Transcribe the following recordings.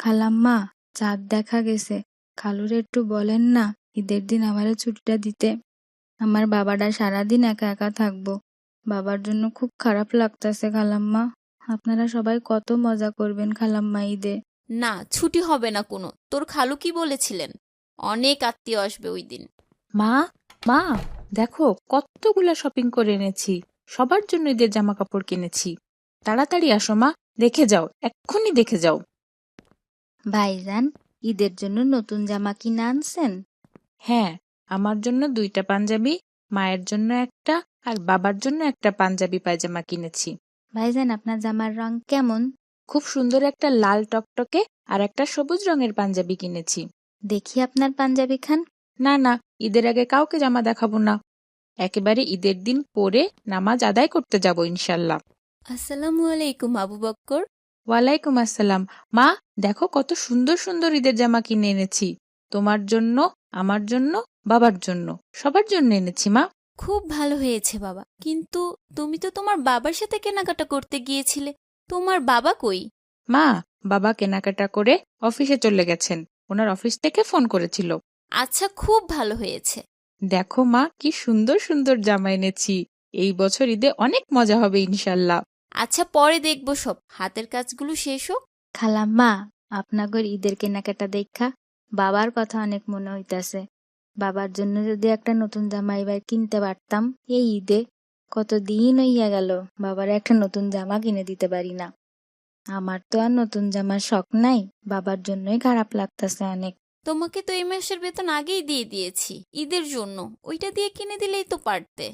খালাম্মা, চাঁদ দেখা গেছে। খালুরে একটু বলেন না ঈদের দিন আমারে ছুটিটা দিতে। আমার বাবাটা সারাদিন একা একা থাকবো। বাবার জন্য খুব খারাপ লাগতাছে খালাম্মা। আপনারা সবাই কত মজা করবেন খালাম্মা ঈদে। না, ছুটি হবে না কোনো। তোর খালু কি বলেছিলেন? অনেক আত্মীয় আসবে ওই দিন। মা, মা, দেখো কতগুলা শপিং করে এনেছি। সবার জন্য ঈদের জামা কাপড় কিনেছি। তাড়াতাড়ি আসো মা, দেখে যাও, এক্ষুনি দেখে যাও। ভাইজান, ঈদের জন্য নতুন জামা কিনে আনছেন? হ্যাঁ, আমার জন্য 2টা পাঞ্জাবি, মায়ের জন্য একটা, আর বাবার জন্য একটা পাঞ্জাবি পায়জামা কিনেছি। ভাইজান, আপনার জামার রং কেমন? খুব সুন্দর একটা লাল টকটকে আর একটা সবুজ রঙের পাঞ্জাবি কিনেছি। দেখি আপনার পাঞ্জাবি খান। না না, ঈদের আগে কাউকে জামা দেখাবো না। একেবারে ঈদের দিন পরে নামাজ আদায় করতে যাব ইনশাল্লাহ। আসসালামু আলাইকুম আবু বক্কর। ওয়ালাইকুম আসসালাম। মা, দেখো কত সুন্দর সুন্দর ঈদের জামা কিনে এনেছি। তোমার জন্য, আমার জন্য, বাবার জন্য, সবার জন্য এনেছি মা। খুব ভালো হয়েছে বাবা, কিন্তু তুমি তো তোমার বাবার সাথে কেনাকাটা করতে গিয়েছিলে। তোমার বাবা কই? মা, বাবা কেনাকাটা করে অফিসে চলে গেছেন। ওনার অফিস থেকে ফোন করেছিল। আচ্ছা, খুব ভালো হয়েছে। দেখো মা, কি সুন্দর সুন্দর জামা এনেছি। এই বছর ঈদে অনেক মজা হবে ইনশাল্লাহ। আচ্ছা, পরে দেখবো, সব হাতের কাজগুলো শেষ হোক। খালাম্মা, আপনাগর ঈদের কেনাকাটা দেখা বাবার কথা অনেক মনে হইতাছে। বাবার জন্য যদি একটা নতুন জামা এবার কিনতে পারতাম এই ঈদে। কতদিন হইয়া গেল বাবার একটা নতুন জামা কিনে দিতে পারি না। আমার তো আর নতুন জামার শখ নাই। বাবার জন্যই খারাপ লাগতাছে অনেক। তোমাকে তো এই মাসের বেতন আগেই দিয়ে দিয়েছি ঈদের জন্য। ওইটা দিয়ে কিনে দিলেই তো পারতে।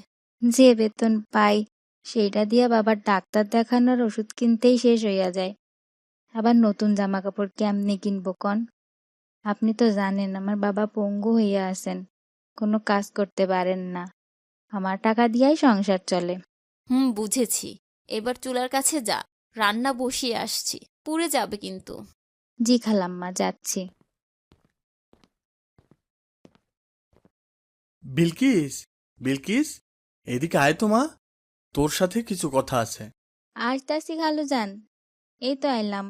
যে বেতন পাই সেইটা দিয়া বাবার ডাক্তার দেখানোর ওষুধ কিনতেই শেষ হইয়া যায়। আবার নতুন জামা কাপড় কেমনে কিনবো কন? আপনি তো জানেন আমার বাবা পঙ্গু হইয়া আছেন, কোনো কাজ করতে পারেন না। আমার টাকা দিয়াই সংসার চলে। বুঝেছি। এবার চুলার কাছে যা, রান্না বসিয়ে আসছি। পুড়ে যাবে কিন্তু। জি খালাম্মা, যাচ্ছি। বিলকিস, বিলকিস, এদিকে আয় তো মা, তোর সাথে কিছু কথা আছে। আসতাছি খালু যান, এই তো আইলাম।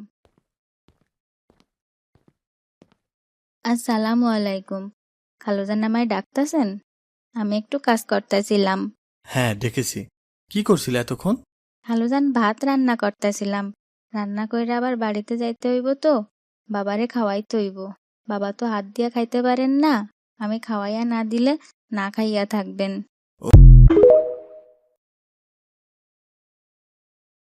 আসসালামু আলাইকুম। খালুজান আমায় ডাকতাছেন? আমি একটু কাজ করতেছিলাম। হ্যাঁ, ডেকেছি। কি করছিল এতক্ষণ? খালুজান, ভাত রান্না করতেছিলাম। রান্না কইরা আবার বাড়িতে যাইতে হইব তো, বাবারে খাওয়াইতে হইব। বাবা তো হাত দিয়া খাইতে পারেন না। আমি খাওয়াইয়া না দিলে না খাইয়া থাকবেন।